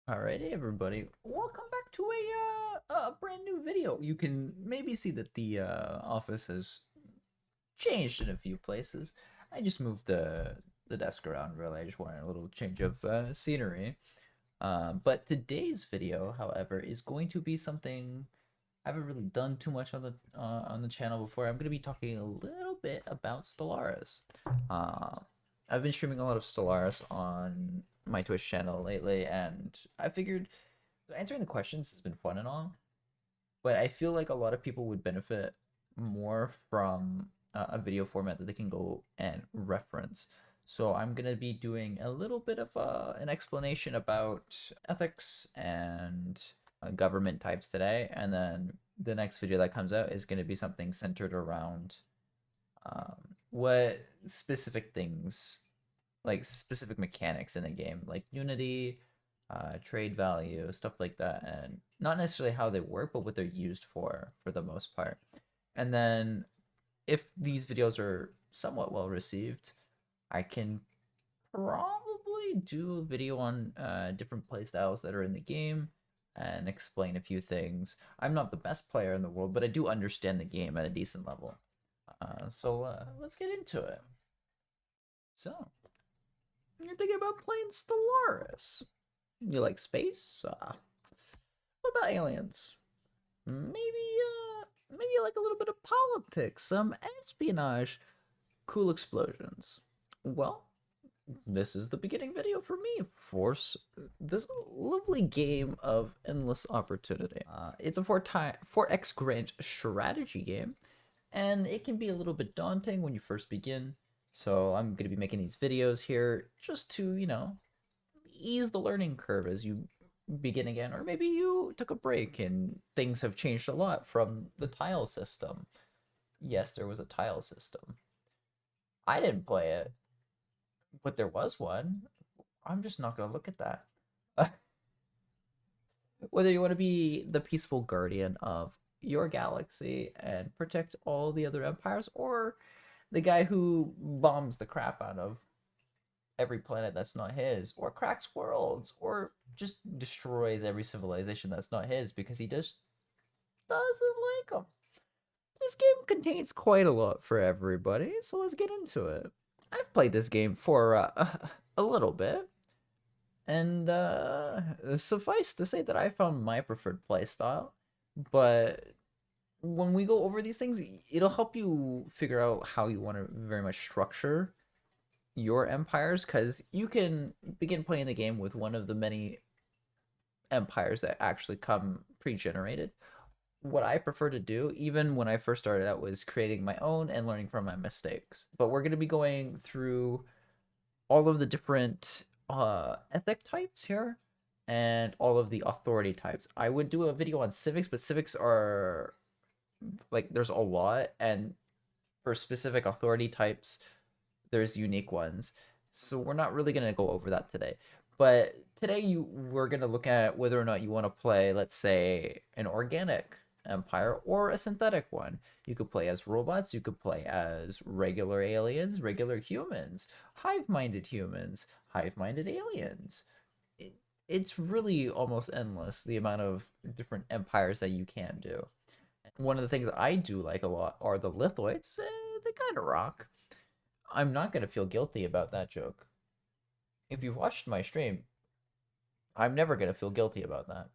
Alrighty, everybody. Welcome back to a brand new video. You can maybe see that the office has changed in a few places. I just moved the desk around. Really, I just wanted a little change of scenery. But today's video, however, is going to be something I haven't really done too much on the channel before. I'm going to be talking a little bit about Stellaris. Uh, I've been streaming a lot of Stellaris on my Twitch channel lately, and I figured answering the questions has been fun and all, but I feel like a lot of people would benefit more from a video format that they can go and reference. So I'm gonna be doing a little bit of an explanation about ethics and government types today, and then the next video that comes out is gonna be something centered around what specific things, like specific mechanics in a game, like unity, trade value, stuff like that, and not necessarily how they work, but what they're used for the most part. And then if these videos are somewhat well received, I can probably do a video on different playstyles that are in the game and explain a few things. I'm not the best player in the world, but I do understand the game at a decent level. So let's get into it. So, you're thinking about playing Stellaris. You like space? What about aliens? Maybe you like a little bit of politics, some espionage, cool explosions. Well, this is the beginning video for me for this lovely game of endless opportunity. It's a 4x Grant strategy game, and it can be a little bit daunting when you first begin. So I'm going to be making these videos here just to, ease the learning curve as you begin again. Or maybe you took a break and things have changed a lot from the tile system. Yes, there was a tile system. I didn't play it, but there was one. I'm just not going to look at that. Whether you want to be the peaceful guardian of your galaxy and protect all the other empires, or the guy who bombs the crap out of every planet that's not his, or cracks worlds, or just destroys every civilization that's not his because he just doesn't like them. This game contains quite a lot for everybody, so let's get into it. I've played this game for a little bit, and suffice to say that I found my preferred playstyle, but when we go over these things, it'll help you figure out how you want to very much structure your empires, because you can begin playing the game with one of the many empires that actually come pre-generated. What I prefer to do, even when I first started out, was creating my own and learning from my mistakes. But we're going to be going through all of the different ethic types here and all of the authority types. I would do a video on civics, but civics are like, there's a lot, and for specific authority types there's unique ones. So we're not really going to go over that today. But today we're going to look at whether or not you want to play, let's say, an organic empire or a synthetic one. You could play as robots, you could play as regular aliens, regular humans, hive-minded humans, hive-minded aliens. It's really almost endless, the amount of different empires that you can do. One of the things that I do like a lot are the lithoids. They kind of rock. I'm not going to feel guilty about that joke. If you've watched my stream, I'm never going to feel guilty about that.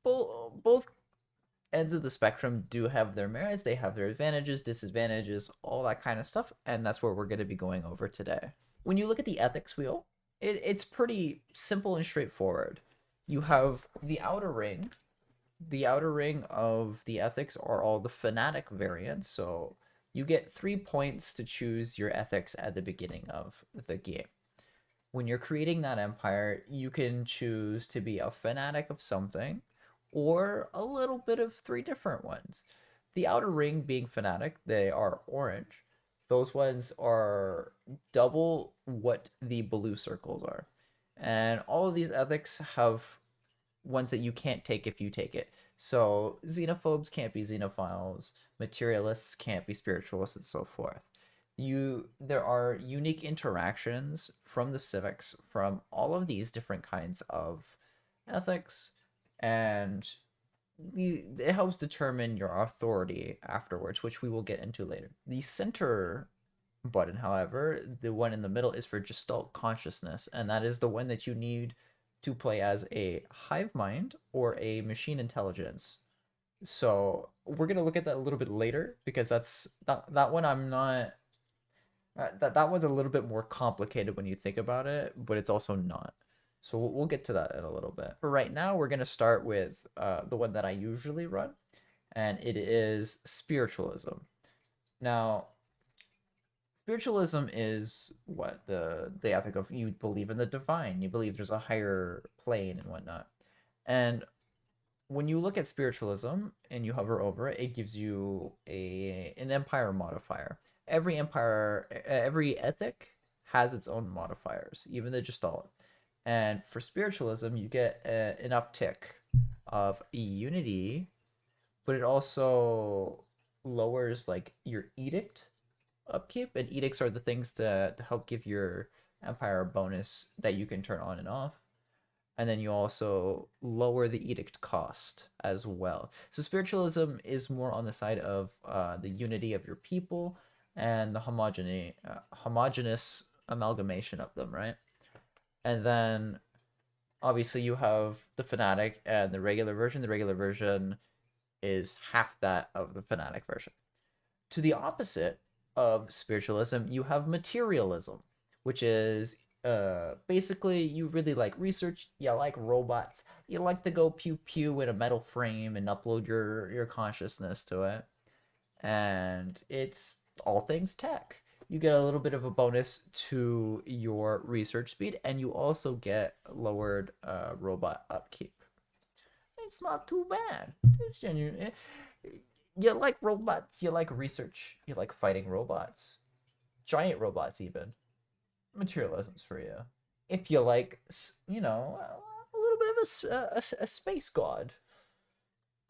Both ends of the spectrum do have their merits, they have their advantages, disadvantages, all that kind of stuff, and that's what we're going to be going over today. When you look at the ethics wheel, it's pretty simple and straightforward. You have the outer ring. The outer ring of the ethics are all the fanatic variants, so you get 3 points to choose your ethics at the beginning of the game. When you're creating that empire, you can choose to be a fanatic of something or a little bit of 3 different ones. The outer ring being fanatic, they are orange. Those ones are double what the blue circles are. And all of these ethics have ones that you can't take if you take it. So xenophobes can't be xenophiles, materialists can't be spiritualists, and so forth. There are unique interactions from the civics from all of these different kinds of ethics, and it helps determine your authority afterwards, which we will get into later. The center button, however, the one in the middle, is for Gestalt consciousness, and that is the one that you need to play as a hive mind or a machine intelligence. So we're gonna look at that a little bit later because that one I'm not that one's a little bit more complicated when you think about it, but it's also not. So we'll get to that in a little bit. For right now, we're gonna start with the one that I usually run, and it is spiritualism. Now, spiritualism is what the ethic of you believe in the divine, you believe there's a higher plane and whatnot. And when you look at spiritualism and you hover over it, it gives you an empire modifier. Every ethic has its own modifiers, even the Gestalt. And for spiritualism, you get an uptick of unity, but it also lowers like your edict upkeep. And edicts are the things to help give your empire a bonus that you can turn on and off. And then you also lower the edict cost as well. So spiritualism is more on the side of the unity of your people and the homogeneous amalgamation of them, right? And then obviously you have the fanatic and the regular version. The regular version is half that of the fanatic version. To the opposite of spiritualism, you have materialism, which is basically you really like research, you like robots, you like to go pew pew in a metal frame and upload your consciousness to it, and it's all things tech. You get a little bit of a bonus to your research speed, and you also get lowered robot upkeep. It's not too bad. It's genuine. You like robots, you like research, you like fighting robots, giant robots even. Materialism's for you. If you like, a little bit of a space god,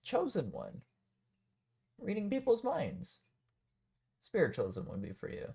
chosen one, reading people's minds, spiritualism would be for you.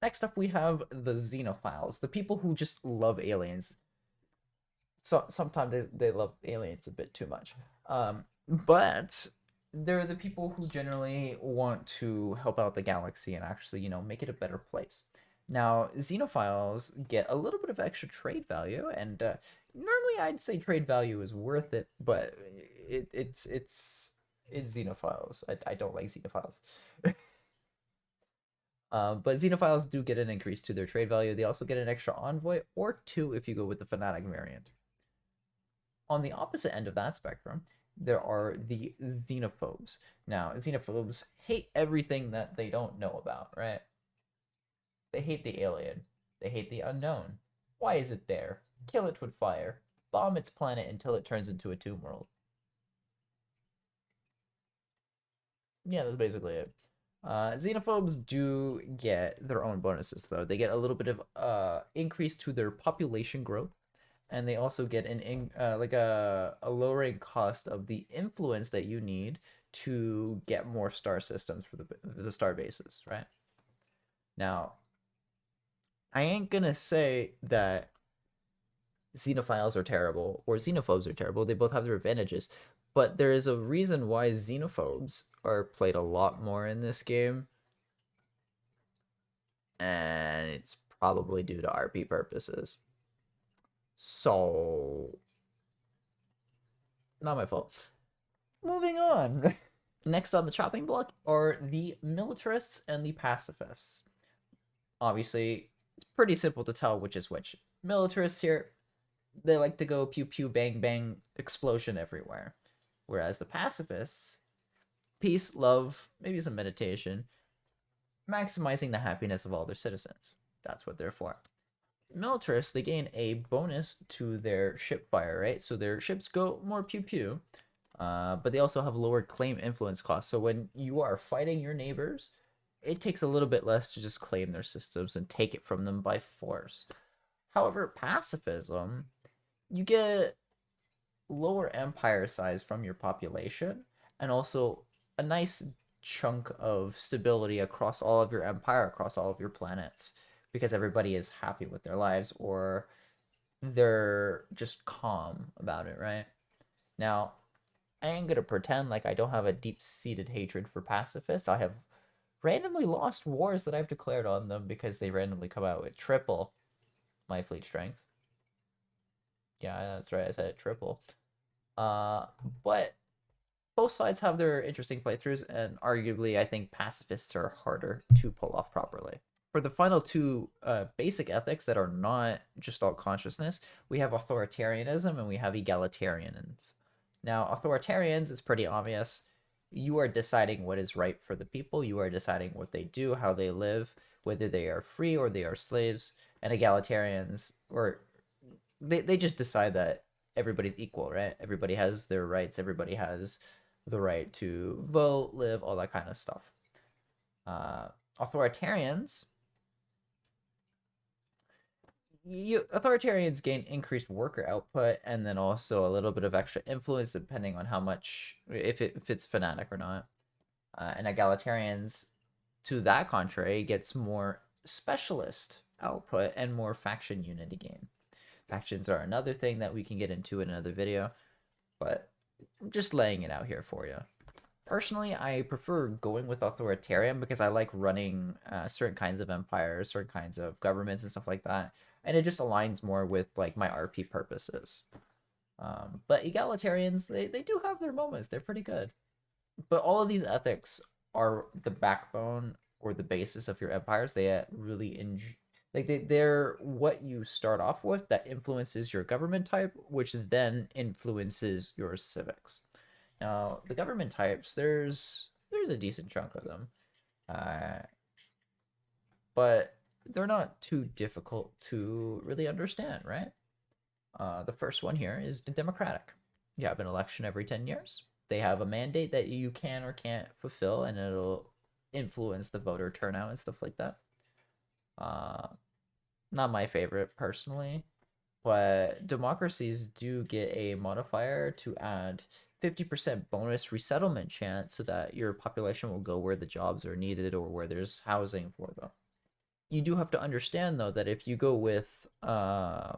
Next up, we have the xenophiles, the people who just love aliens. So sometimes they love aliens a bit too much, but they're the people who generally want to help out the galaxy and actually, make it a better place. Now, xenophiles get a little bit of extra trade value, and normally I'd say trade value is worth it, but it's xenophiles. I don't like xenophiles. But xenophiles do get an increase to their trade value. They also get an extra envoy or two if you go with the fanatic variant. On the opposite end of that spectrum, there are the xenophobes. Now, xenophobes hate everything that they don't know about, right? They hate the alien. They hate the unknown. Why is it there? Kill it with fire. Bomb its planet until it turns into a tomb world. Yeah, that's basically it. Xenophobes do get their own bonuses, though. They get a little bit of increase to their population growth, and they also get like a lowering cost of the influence that you need to get more star systems for the star bases, right? Now, I ain't gonna say that xenophiles are terrible or xenophobes are terrible. They both have their advantages, but there is a reason why xenophobes are played a lot more in this game, and it's probably due to RP purposes. So, not my fault. Moving on. Next on the chopping block are the militarists and the pacifists. Obviously, it's pretty simple to tell which is which. Militarists here, they like to go pew pew bang bang explosion everywhere. Whereas the pacifists, peace, love, maybe some meditation, maximizing the happiness of all their citizens. That's what they're for. Militarists, they gain a bonus to their ship fire, right? So their ships go more pew pew, but they also have lowered claim influence costs. So when you are fighting your neighbors, it takes a little bit less to just claim their systems and take it from them by force. However, pacifism, you get lower empire size from your population and also a nice chunk of stability across all of your empire, across all of your planets, because everybody is happy with their lives or they're just calm about it, right? Now, I ain't gonna pretend like I don't have a deep-seated hatred for pacifists. I have randomly lost wars that I've declared on them because they randomly come out with triple my fleet strength. Yeah, that's right, I said it, triple. Uh, but both sides have their interesting playthroughs, and arguably, I think pacifists are harder to pull off properly. For the final two basic ethics that are not Gestalt consciousness, we have authoritarianism and we have egalitarians. Now, authoritarians is pretty obvious. You are deciding what is right for the people. You are deciding what they do, how they live, whether they are free or they are slaves. And egalitarians, or they just decide that everybody's equal, right? Everybody has their rights. Everybody has the right to vote, live, all that kind of stuff. Authoritarians, authoritarians gain increased worker output and then also a little bit of extra influence depending on how much, if it's fanatic or not. And egalitarians, to that contrary, gets more specialist output and more faction unity gain. Factions are another thing that we can get into in another video, but I'm just laying it out here for you. Personally, I prefer going with authoritarian because I like running certain kinds of empires, certain kinds of governments and stuff like that, and it just aligns more with like my RP purposes. But egalitarians, they do have their moments. They're pretty good. But all of these ethics are the backbone or the basis of your empires. They really they're what you start off with that influences your government type, which then influences your civics. Now, the government types, there's a decent chunk of them, but they're not too difficult to really understand, right? The first one here is democratic. You have an election every 10 years. They have a mandate that you can or can't fulfill, and it'll influence the voter turnout and stuff like that. Not my favorite personally, but democracies do get a modifier to add 50% bonus resettlement chance so that your population will go where the jobs are needed or where there's housing for them. You do have to understand, though, that if you go with an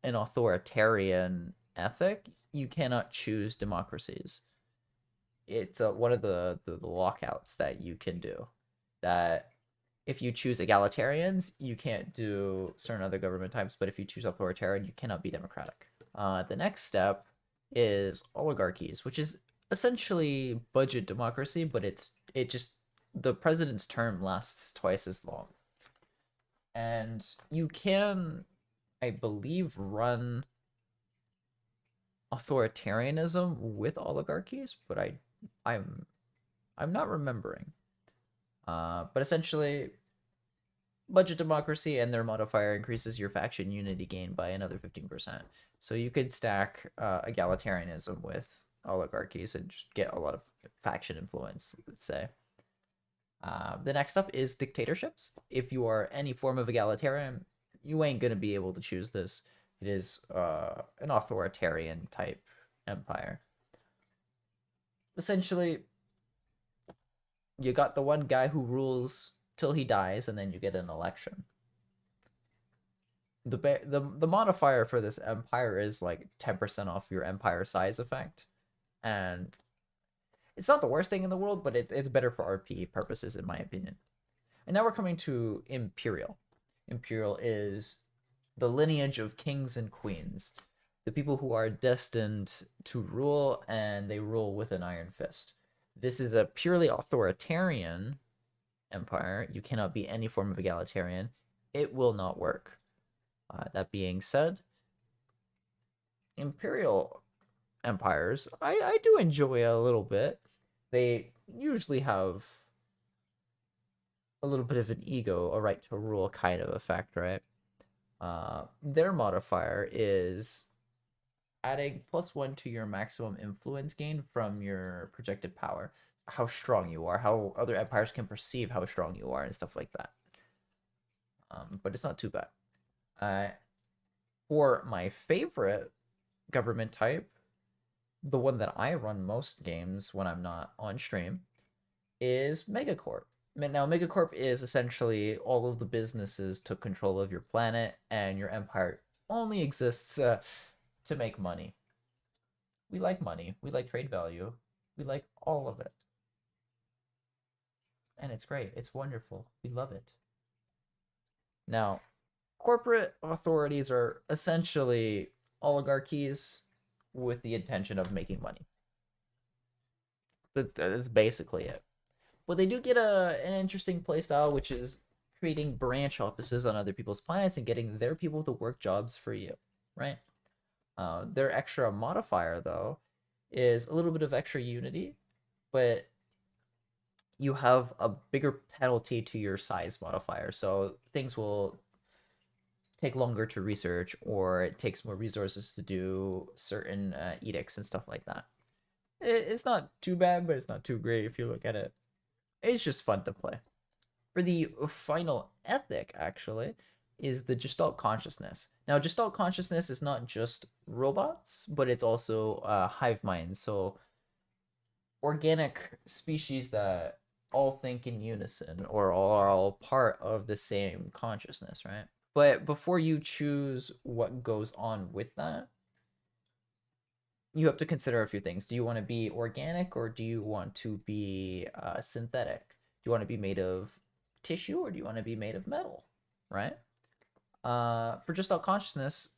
authoritarian ethic, you cannot choose democracies. It's one of the lockouts that you can do. That if you choose egalitarians, you can't do certain other government types, but if you choose authoritarian, you cannot be democratic. The next step is oligarchies, which is essentially budget democracy, but it just the president's term lasts twice as long. And you can, I believe, run authoritarianism with oligarchies, but I'm not remembering. But essentially, budget democracy and their modifier increases your faction unity gain by another 15%. So you could stack egalitarianism with oligarchies and just get a lot of faction influence, let's say. The next up is dictatorships. If you are any form of egalitarian, you ain't going to be able to choose this. It is an authoritarian type empire. Essentially, you got the one guy who rules till he dies, and then you get an election. The modifier for this empire is like 10% off your empire size effect, and it's not the worst thing in the world, but it's better for RP purposes, in my opinion. And now we're coming to Imperial. Imperial is the lineage of kings and queens, the people who are destined to rule, and they rule with an iron fist. This is a purely authoritarian empire. You cannot be any form of egalitarian. It will not work. That being said, imperial empires, I do enjoy a little bit. They usually have a little bit of an ego, a right to rule kind of effect, right? Their modifier is adding +1 to your maximum influence gain from your projected power. How strong you are, how other empires can perceive how strong you are, and stuff like that. But it's not too bad. For my favorite government type, the one that I run most games when I'm not on stream, is Megacorp. Now, Megacorp is essentially all of the businesses took control of your planet, and your empire only exists to make money. We like money. We like trade value. We like all of it. And it's great. It's wonderful. We love it. Now, corporate authorities are essentially oligarchies with the intention of making money. That's basically it. But they do get an interesting playstyle, which is creating branch offices on other people's planets and getting their people to work jobs for you, right? Their extra modifier, though, is a little bit of extra unity, but you have a bigger penalty to your size modifier. So things will take longer to research, or it takes more resources to do certain edicts and stuff like that. It's not too bad, but it's not too great if you look at it. It's just fun to play. For the final ethic, actually, is the Gestalt consciousness. Now, Gestalt consciousness is not just robots, but it's also hive minds. So, organic species that all think in unison or are all part of the same consciousness, right? But before you choose what goes on with that, you have to consider a few things. Do you want to be organic, or do you want to be synthetic? Do you want to be made of tissue, or do you want to be made of metal, right? For Gestalt consciousness,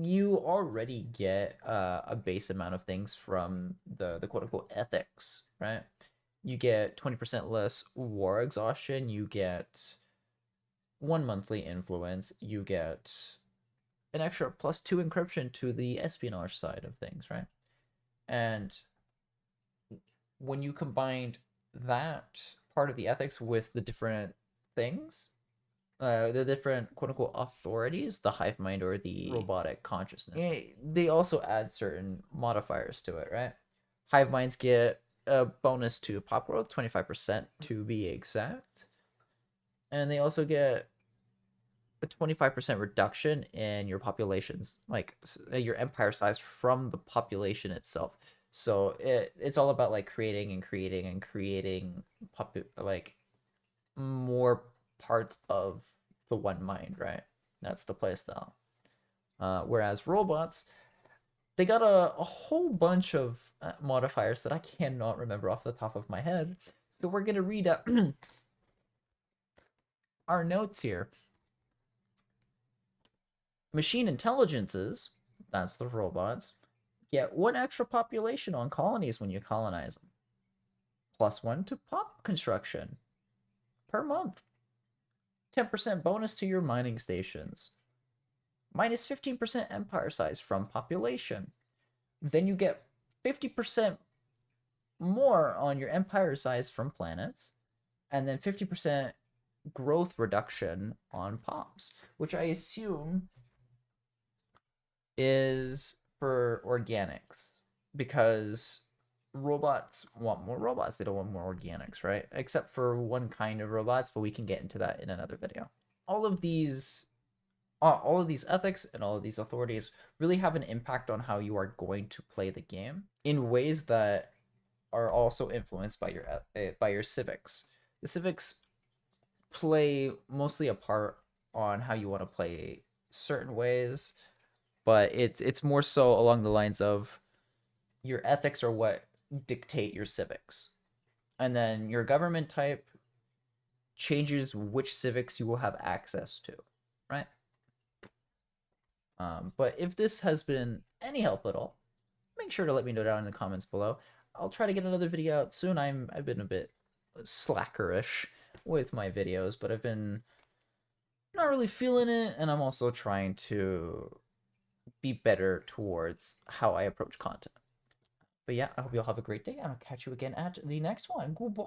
you already get a base amount of things from the quote-unquote ethics, right? You get 20% less war exhaustion, you get 1 monthly influence, you get an extra +2 encryption to the espionage side of things, right? And when you combined that part of the ethics with the different things, the different quote-unquote authorities, the hive mind or the robotic consciousness, they also add certain modifiers to it, right? Hive minds get a bonus to pop growth, 25% to be exact. And they also get a 25% reduction in your populations, like your empire size from the population itself. So it's all about like creating like more parts of the one mind, right? That's the playstyle. Whereas robots, they got a whole bunch of modifiers that I cannot remember off the top of my head. So we're gonna read our notes here. Machine intelligences, that's the robots, get 1 extra population on colonies when you colonize them. +1 to pop construction per month. 10% bonus to your mining stations. -15% empire size from population. Then you get 50% more on your empire size from planets, and then 50% growth reduction on pops, which I assume is for organics, because robots want more robots. They don't want more organics, right? Except for one kind of robots, but we can get into that in another video. All of these ethics and all of these authorities really have an impact on how you are going to play the game in ways that are also influenced by your civics. The civics play mostly a part on how you want to play certain ways, but it's more so along the lines of your ethics are what dictate your civics. And then your government type changes which civics you will have access to, right? But if this has been any help at all, make sure to let me know down in the comments below. I'll try to get another video out soon. I've been a bit slackerish with my videos, but I've been not really feeling it, and I'm also trying to be better towards how I approach content. But yeah, I hope you all have a great day, and I'll catch you again at the next one. Goodbye!